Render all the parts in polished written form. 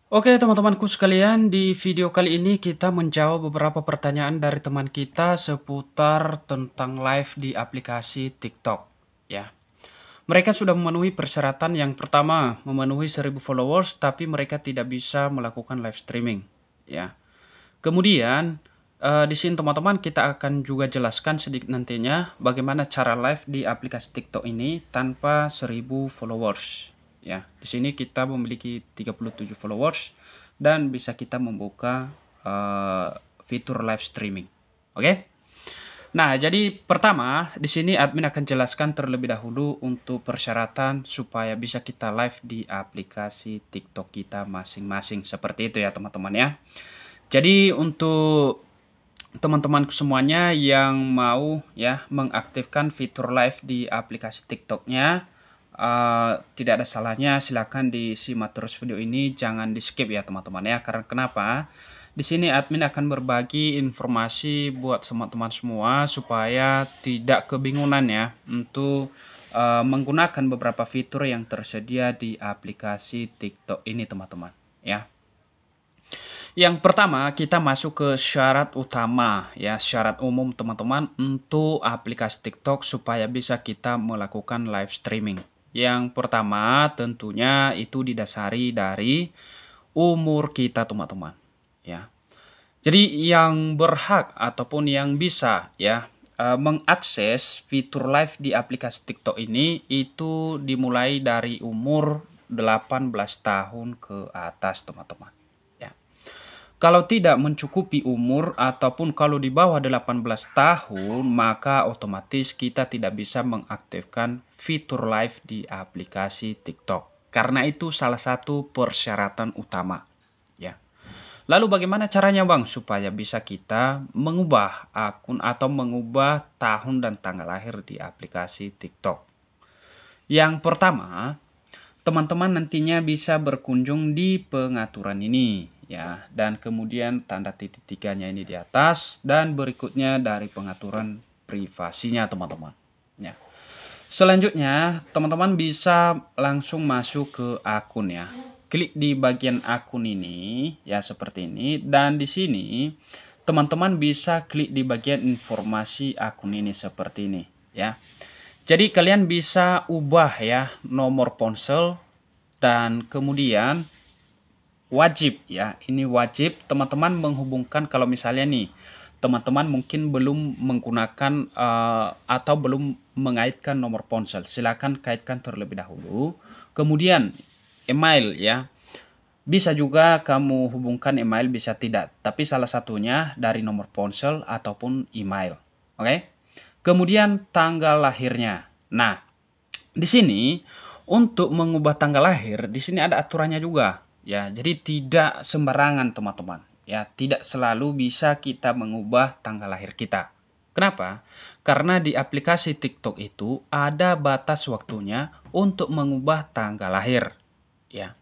Oke teman-temanku sekalian, di video kali ini kita menjawab beberapa pertanyaan dari teman kita seputar tentang live di aplikasi TikTok ya. Mereka sudah memenuhi persyaratan. Yang pertama, memenuhi 1000 followers tapi mereka tidak bisa melakukan live streaming ya. Kemudian di sini teman-teman kita akan juga jelaskan sedikit nantinya bagaimana cara live di aplikasi TikTok ini tanpa 1000 followers ya. Di sini kita memiliki 37 followers dan bisa kita membuka fitur live streaming. Oke? Nah, jadi pertama di sini admin akan jelaskan terlebih dahulu untuk persyaratan supaya bisa kita live di aplikasi TikTok kita masing-masing. Seperti itu ya teman-teman ya. Jadi untuk teman-temanku semuanya yang mau ya mengaktifkan fitur live di aplikasi TikToknya, tidak ada salahnya silakan disimak terus video ini, jangan di skip ya teman-teman ya. Karena kenapa? Di sini admin akan berbagi informasi buat teman-teman semua supaya tidak kebingungan ya untuk menggunakan beberapa fitur yang tersedia di aplikasi TikTok ini teman-teman ya. Yang pertama, kita masuk ke syarat utama ya, syarat umum teman-teman untuk aplikasi TikTok supaya bisa kita melakukan live streaming. Yang pertama tentunya itu didasari dari umur kita teman-teman ya. Jadi yang berhak ataupun yang bisa ya mengakses fitur live di aplikasi TikTok ini itu dimulai dari umur 18 tahun ke atas teman-teman. Kalau tidak mencukupi umur ataupun kalau di bawah 18 tahun, maka otomatis kita tidak bisa mengaktifkan fitur live di aplikasi TikTok. Karena itu salah satu persyaratan utama. Ya. Lalu bagaimana caranya Bang supaya bisa kita mengubah akun atau mengubah tahun dan tanggal lahir di aplikasi TikTok? Yang pertama, teman-teman nantinya bisa berkunjung di pengaturan ini ya, dan kemudian tanda titik tiganya ini di atas dan berikutnya dari pengaturan privasinya teman-teman ya. Selanjutnya teman-teman bisa langsung masuk ke akun ya. Klik di bagian akun ini ya seperti ini, dan di sini teman-teman bisa klik di bagian informasi akun ini seperti ini ya. Jadi kalian bisa ubah ya nomor ponsel, dan kemudian wajib ya, ini wajib teman-teman menghubungkan kalau misalnya nih teman-teman mungkin belum menggunakan atau belum mengaitkan nomor ponsel, silakan kaitkan terlebih dahulu. Kemudian email ya, bisa juga kamu hubungkan email, bisa tidak, tapi salah satunya dari nomor ponsel ataupun email. Oke? Kemudian tanggal lahirnya. Nah, di sini untuk mengubah tanggal lahir di sini ada aturannya juga ya. Jadi tidak sembarangan teman-teman ya, tidak selalu bisa kita mengubah tanggal lahir kita. Kenapa? Karena di aplikasi TikTok itu ada batas waktunya untuk mengubah tanggal lahir ya.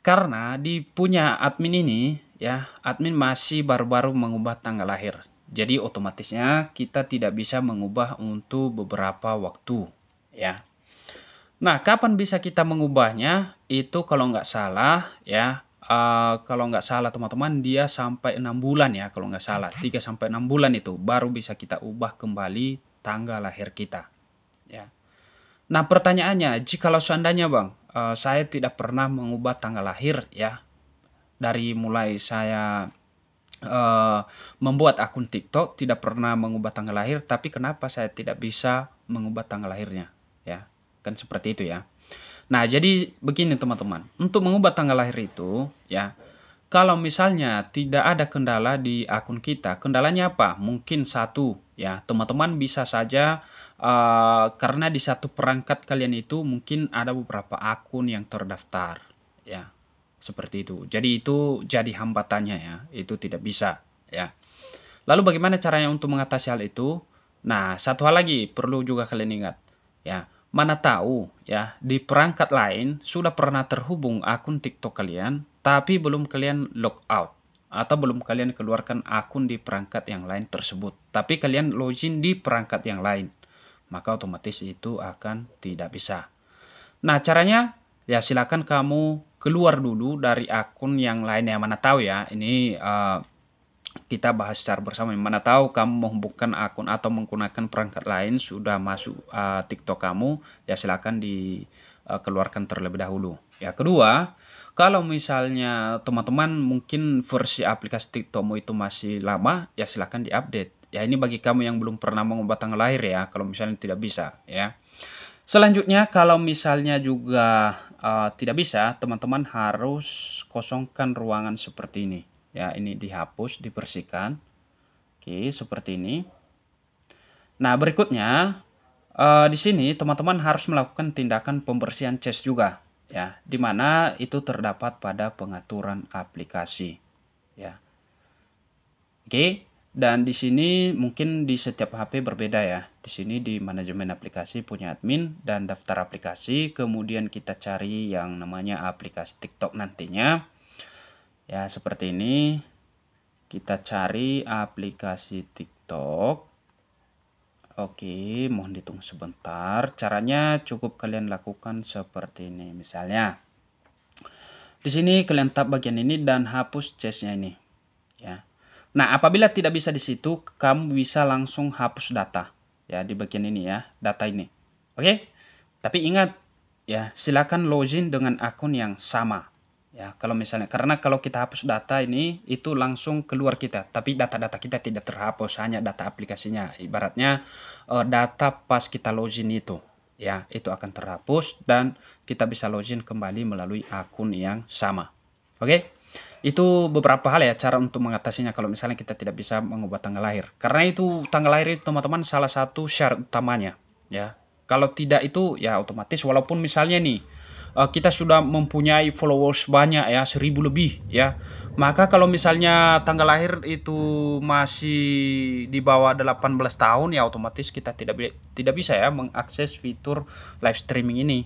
Karena di punya admin ini ya, admin masih baru-baru mengubah tanggal lahir. Jadi otomatisnya kita tidak bisa mengubah untuk beberapa waktu ya. Nah, kapan bisa kita mengubahnya? Itu kalau nggak salah ya, kalau nggak salah teman-teman dia sampai 6 bulan ya, kalau nggak salah 3 sampai 6 bulan itu baru bisa kita ubah kembali tanggal lahir kita ya. Nah, pertanyaannya, jikalau seandainya Bang, saya tidak pernah mengubah tanggal lahir ya, dari mulai saya membuat akun TikTok tidak pernah mengubah tanggal lahir, tapi kenapa saya tidak bisa mengubah tanggal lahirnya ya? Kan seperti itu ya. Nah, jadi begini teman-teman, untuk mengubah tanggal lahir itu ya, kalau misalnya tidak ada kendala di akun kita, kendalanya apa? Mungkin satu ya, teman-teman bisa saja karena di satu perangkat kalian itu mungkin ada beberapa akun yang terdaftar ya. Seperti itu. Jadi itu jadi hambatannya ya, itu tidak bisa ya. Lalu bagaimana caranya untuk mengatasi hal itu? Nah, satu hal lagi perlu juga kalian ingat ya. Mana tahu ya, di perangkat lain sudah pernah terhubung akun TikTok kalian, tapi belum kalian log out atau belum kalian keluarkan akun di perangkat yang lain tersebut, tapi kalian login di perangkat yang lain, maka otomatis itu akan tidak bisa. Nah, caranya ya silakan kamu keluar dulu dari akun yang lain, ya mana tahu ya, ini kita bahas secara bersama. Mana tahu kamu menghubungkan akun atau menggunakan perangkat lain sudah masuk TikTok kamu, ya silakan dikeluarkan terlebih dahulu. Ya kedua, kalau misalnya teman-teman mungkin versi aplikasi TikTokmu itu masih lama, ya silakan diupdate. Ya ini bagi kamu yang belum pernah mengubah tanggal lahir ya, kalau misalnya tidak bisa ya. Selanjutnya kalau misalnya juga tidak bisa, teman-teman harus kosongkan ruangan seperti ini. Ya, ini dihapus, dibersihkan. Oke, seperti ini. Nah, berikutnya di sini teman-teman harus melakukan tindakan pembersihan cache juga, ya, di mana itu terdapat pada pengaturan aplikasi, ya. Oke, dan di sini mungkin di setiap HP berbeda ya. Di sini di manajemen aplikasi punya admin dan daftar aplikasi, kemudian kita cari yang namanya aplikasi TikTok nantinya. Ya, seperti ini. Kita cari aplikasi TikTok. Oke, mohon ditunggu sebentar. Caranya cukup kalian lakukan seperti ini. Misalnya, di sini kalian tap bagian ini dan hapus cache-nya ini. Ya. Nah, apabila tidak bisa di situ, kamu bisa langsung hapus data. Ya, di bagian ini ya, data ini. Oke? Tapi ingat, ya, silakan login dengan akun yang sama. Ya, kalau misalnya, karena kalau kita hapus data ini, itu langsung keluar kita. Tapi data-data kita tidak terhapus, hanya data aplikasinya. Ibaratnya, data pas kita login itu. Ya, itu akan terhapus dan kita bisa login kembali melalui akun yang sama. Oke? Itu beberapa hal ya, cara untuk mengatasinya kalau misalnya kita tidak bisa mengubah tanggal lahir. Karena itu tanggal lahir itu teman-teman salah satu syarat utamanya. Ya, kalau tidak itu ya otomatis walaupun misalnya nih kita sudah mempunyai followers banyak ya, 1000 lebih ya. Maka kalau misalnya tanggal lahir itu masih di bawah 18 tahun ya otomatis kita tidak bisa ya mengakses fitur live streaming ini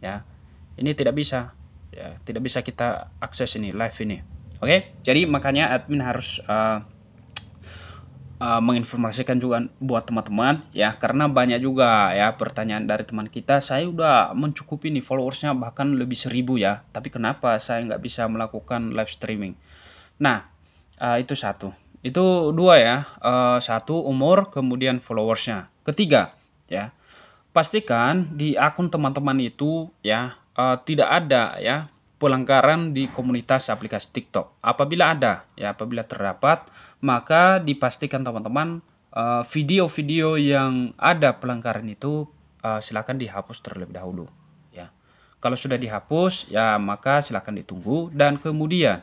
ya. Ini tidak bisa. Ya, tidak bisa kita akses ini live ini. Oke, jadi makanya admin harus menginformasikan juga buat teman-teman ya, karena banyak juga ya pertanyaan dari teman kita, saya udah mencukupi nih followersnya bahkan lebih 1000 ya, tapi kenapa saya nggak bisa melakukan live streaming. Nah, itu satu. Itu dua ya, satu umur, kemudian followersnya. Ketiga ya, pastikan di akun teman-teman itu ya tidak ada ya pelanggaran di komunitas aplikasi TikTok. Apabila ada, ya apabila terdapat, maka dipastikan teman-teman video-video yang ada pelanggaran itu silakan dihapus terlebih dahulu. Ya, kalau sudah dihapus, ya maka silakan ditunggu dan kemudian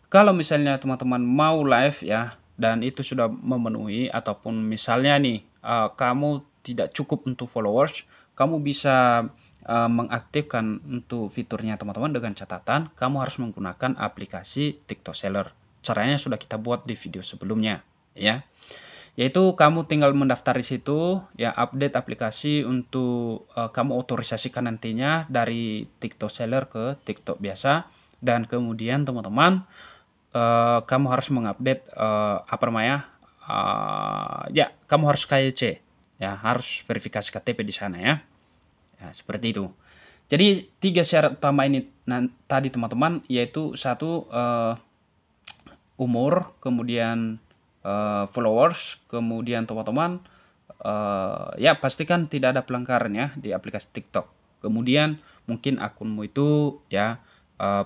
kalau misalnya teman-teman mau live ya dan itu sudah memenuhi ataupun misalnya nih kamu tidak cukup untuk followers, kamu bisa mengaktifkan untuk fiturnya teman-teman dengan catatan kamu harus menggunakan aplikasi TikTok Seller. Caranya sudah kita buat di video sebelumnya ya. Yaitu kamu tinggal mendaftar di situ ya, update aplikasi untuk kamu otorisasikan nantinya dari TikTok Seller ke TikTok biasa dan kemudian teman-teman kamu harus mengupdate apa namanya? Ya, kamu harus KYC ya, harus verifikasi KTP di sana ya. Ya, seperti itu. Jadi 3 syarat utama ini tadi teman-teman, yaitu satu umur, kemudian followers, kemudian teman-teman ya pastikan tidak ada pelanggaran ya di aplikasi TikTok. Kemudian mungkin akunmu itu ya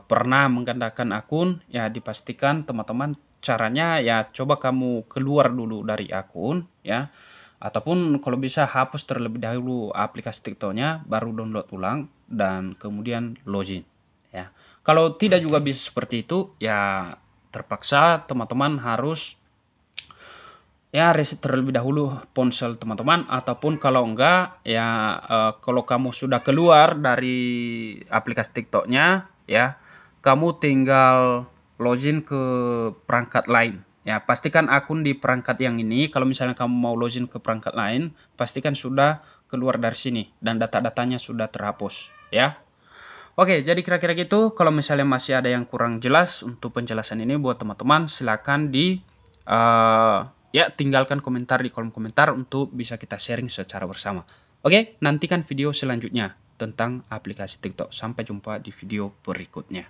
pernah menggandakan akun, ya dipastikan teman-teman caranya ya coba kamu keluar dulu dari akun ya. Ataupun kalau bisa hapus terlebih dahulu aplikasi TikToknya, baru download ulang dan kemudian login ya. Kalau tidak juga bisa seperti itu ya terpaksa teman-teman harus ya reset terlebih dahulu ponsel teman-teman, ataupun kalau enggak ya kalau kamu sudah keluar dari aplikasi TikToknya ya, kamu tinggal login ke perangkat lain. Ya, pastikan akun di perangkat yang ini. Kalau misalnya kamu mau login ke perangkat lain, pastikan sudah keluar dari sini dan data-datanya sudah terhapus ya. Oke, jadi kira-kira gitu. Kalau misalnya masih ada yang kurang jelas untuk penjelasan ini buat teman-teman, silakan ya tinggalkan komentar di kolom komentar untuk bisa kita sharing secara bersama. Oke, nantikan video selanjutnya. tentang aplikasi TikTok. Sampai jumpa di video berikutnya.